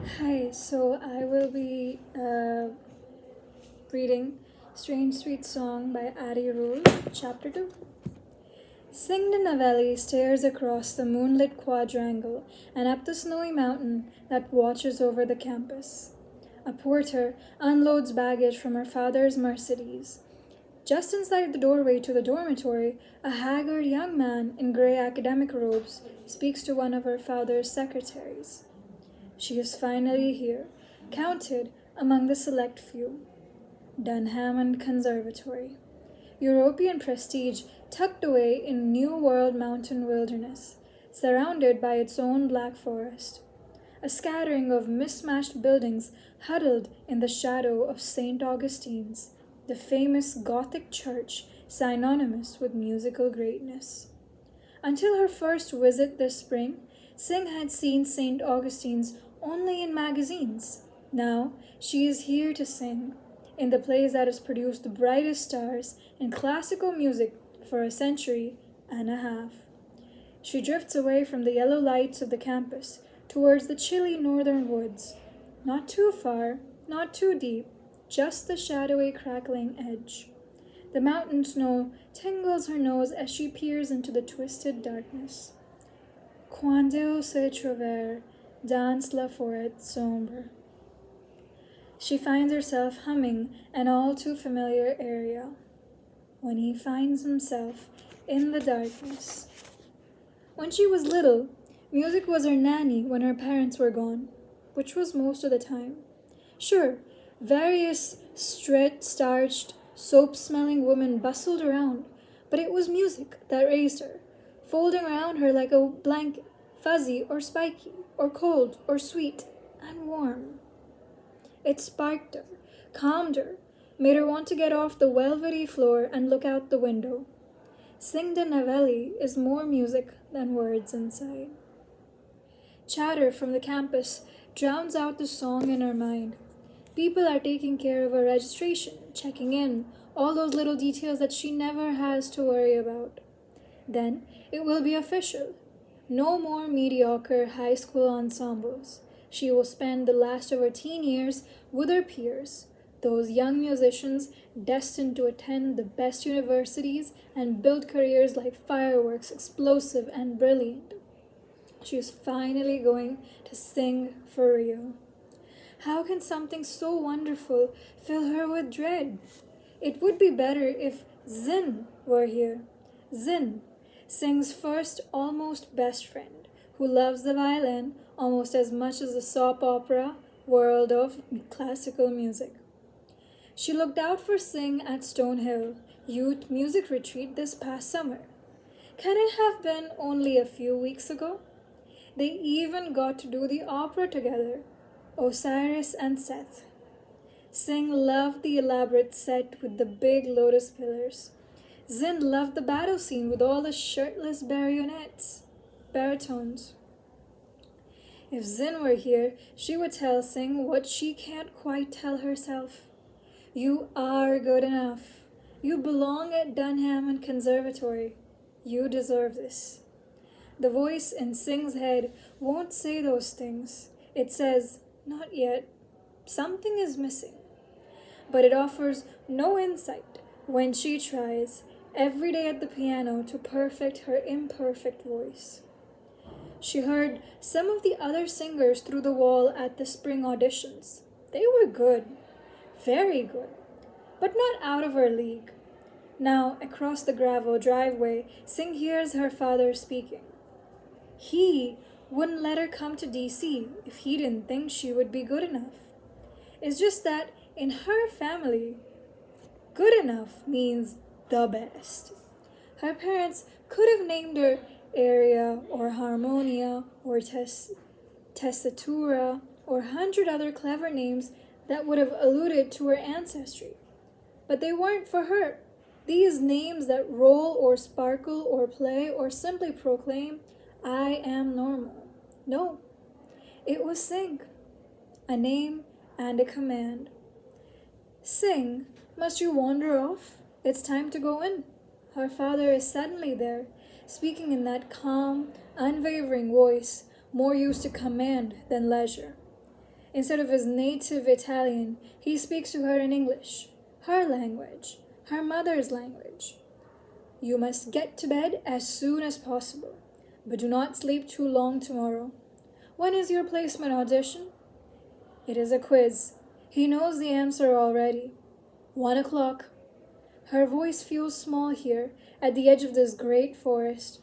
Hi, so I will be reading Strange Sweet Song by Ari Rule, Chapter 2. Singh Navelli stares across the moonlit quadrangle and up the snowy mountain that watches over the campus. A porter unloads baggage from her father's Mercedes. Just inside the doorway to the dormitory, a haggard young man in gray academic robes speaks to one of her father's secretaries. She is finally here, counted among the select few. Dunhammond Conservatory. European prestige tucked away in New World mountain wilderness, surrounded by its own black forest. A scattering of mismatched buildings huddled in the shadow of St. Augustine's, the famous Gothic church synonymous with musical greatness. Until her first visit this spring, Singh had seen St. Augustine's only in magazines. Now she is here to sing, in the place that has produced the brightest stars in classical music for a century and a half. She drifts away from the yellow lights of the campus towards the chilly northern woods. Not too far, not too deep, just the shadowy crackling edge. The mountain snow tingles her nose as she peers into the twisted darkness. Quando se trover dans la forêt sombre. She finds herself humming an all too familiar aria. When he finds himself in the darkness. When she was little, music was her nanny when her parents were gone, which was most of the time. Sure, various starched, soap-smelling women bustled around, but it was music that raised her, folding around her like a blanket, fuzzy or spiky, or cold or sweet and warm. It sparked her, calmed her, made her want to get off the velvety floor and look out the window. Singh Navelli is more music than words inside. Chatter from the campus drowns out the song in her mind. People are taking care of her registration, checking in, all those little details that she never has to worry about. Then it will be official. No more mediocre high school ensembles. She will spend the last of her teen years with her peers, those young musicians destined to attend the best universities and build careers like fireworks, explosive and brilliant. She is finally going to sing for real. How can something so wonderful fill her with dread? It would be better if Zin were here. Zin, Singh's first almost best friend, who loves the violin almost as much as the soap opera world of classical music. She looked out for Singh at Stonehill Youth Music Retreat this past summer. Can it have been only a few weeks ago? They even got to do the opera together, Osiris and Seth. Singh loved the elaborate set with the big lotus pillars. Zin loved the battle scene with all the shirtless baritones. If Zin were here, she would tell Singh what she can't quite tell herself. You are good enough. You belong at Dunhammond Conservatory. You deserve this. The voice in Singh's head won't say those things. It says, not yet. Something is missing. But it offers no insight when she tries every day at the piano to perfect her imperfect voice. She heard some of the other singers through the wall at the spring auditions. They were good, very good, but not out of her league. Now, across the gravel driveway, Singh hears her father speaking. He wouldn't let her come to DC if he didn't think she would be good enough. It's just that in her family, good enough means the best. Her parents could have named her Aria or Harmonia or Tessitura or 100 other clever names that would have alluded to her ancestry. But they weren't for her. These names that roll or sparkle or play or simply proclaim, I am normal. No, it was Singh, a name and a command. Singh, must you wander off? It's time to go in. Her father is suddenly there, speaking in that calm, unwavering voice, more used to command than leisure. Instead of his native Italian, he speaks to her in English, her language, her mother's language. You must get to bed as soon as possible, but do not sleep too long tomorrow. When is your placement audition? It is a quiz. He knows the answer already. 1 o'clock. Her voice feels small here at the edge of this great forest.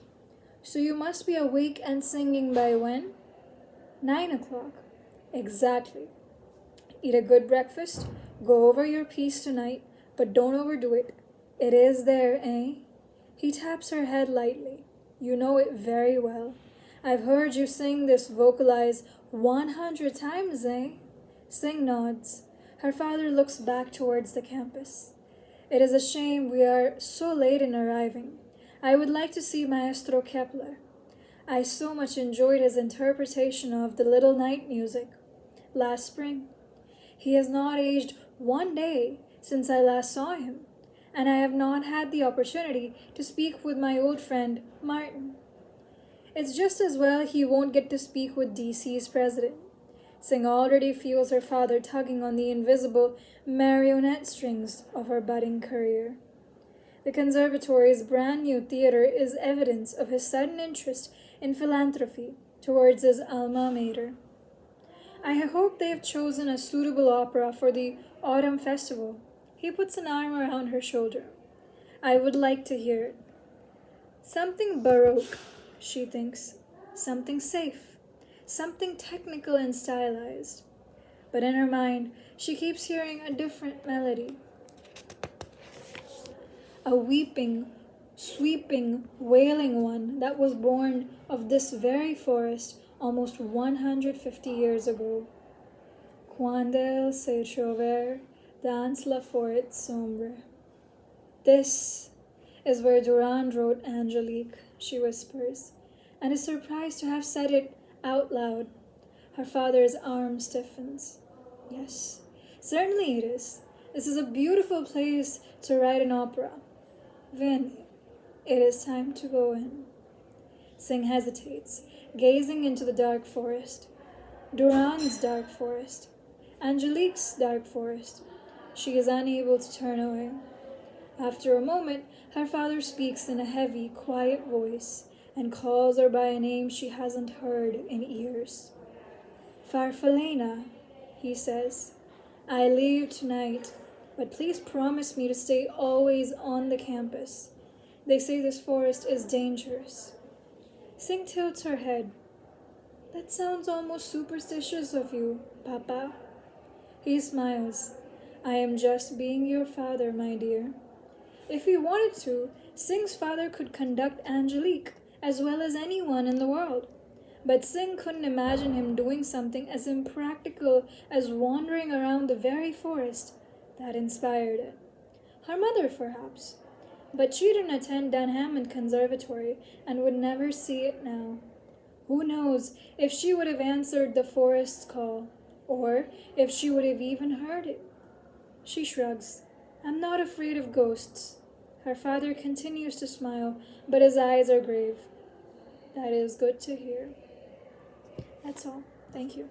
So you must be awake and singing by when? 9 o'clock. Exactly. Eat a good breakfast, go over your piece tonight, but don't overdo it. It is there, eh? He taps her head lightly. You know it very well. I've heard you sing this vocalize 100 times, eh? Sing nods. Her father looks back towards the campus. It is a shame we are so late in arriving. I would like to see Maestro Kepler. I so much enjoyed his interpretation of the Little Night Music last spring. He has not aged 1 day since I last saw him, and I have not had the opportunity to speak with my old friend Martin. It's just as well he won't get to speak with DC's president. Singh already feels her father tugging on the invisible marionette strings of her budding career. The conservatory's brand new theater is evidence of his sudden interest in philanthropy towards his alma mater. I hope they have chosen a suitable opera for the autumn festival. He puts an arm around her shoulder. I would like to hear it. Something baroque, she thinks. Something safe. Something technical and stylized. But in her mind, she keeps hearing a different melody. A weeping, sweeping, wailing one that was born of this very forest almost 150 years ago. Quando el se chover, dans la forêt sombre. This is where Durand wrote Angelique, she whispers, and is surprised to have said it out loud. Her father's arm stiffens. Yes, certainly it is. This is a beautiful place to write an opera. Veni, it is time to go in. Singh hesitates, gazing into the dark forest. Durand's dark forest. Angelique's dark forest. She is unable to turn away. After a moment, her father speaks in a heavy, quiet voice and calls her by a name she hasn't heard in years. Farfalena, he says. I leave tonight, but please promise me to stay always on the campus. They say this forest is dangerous. Singh tilts her head. That sounds almost superstitious of you, Papa. He smiles. I am just being your father, my dear. If he wanted to, Singh's father could conduct Angelique as well as anyone in the world. But Singh couldn't imagine him doing something as impractical as wandering around the very forest that inspired it. Her mother, perhaps. But she didn't attend Dunhammond Conservatory and would never see it now. Who knows if she would have answered the forest's call, or if she would have even heard it. She shrugs. I'm not afraid of ghosts. Her father continues to smile, but his eyes are grave. That is good to hear. That's all. Thank you.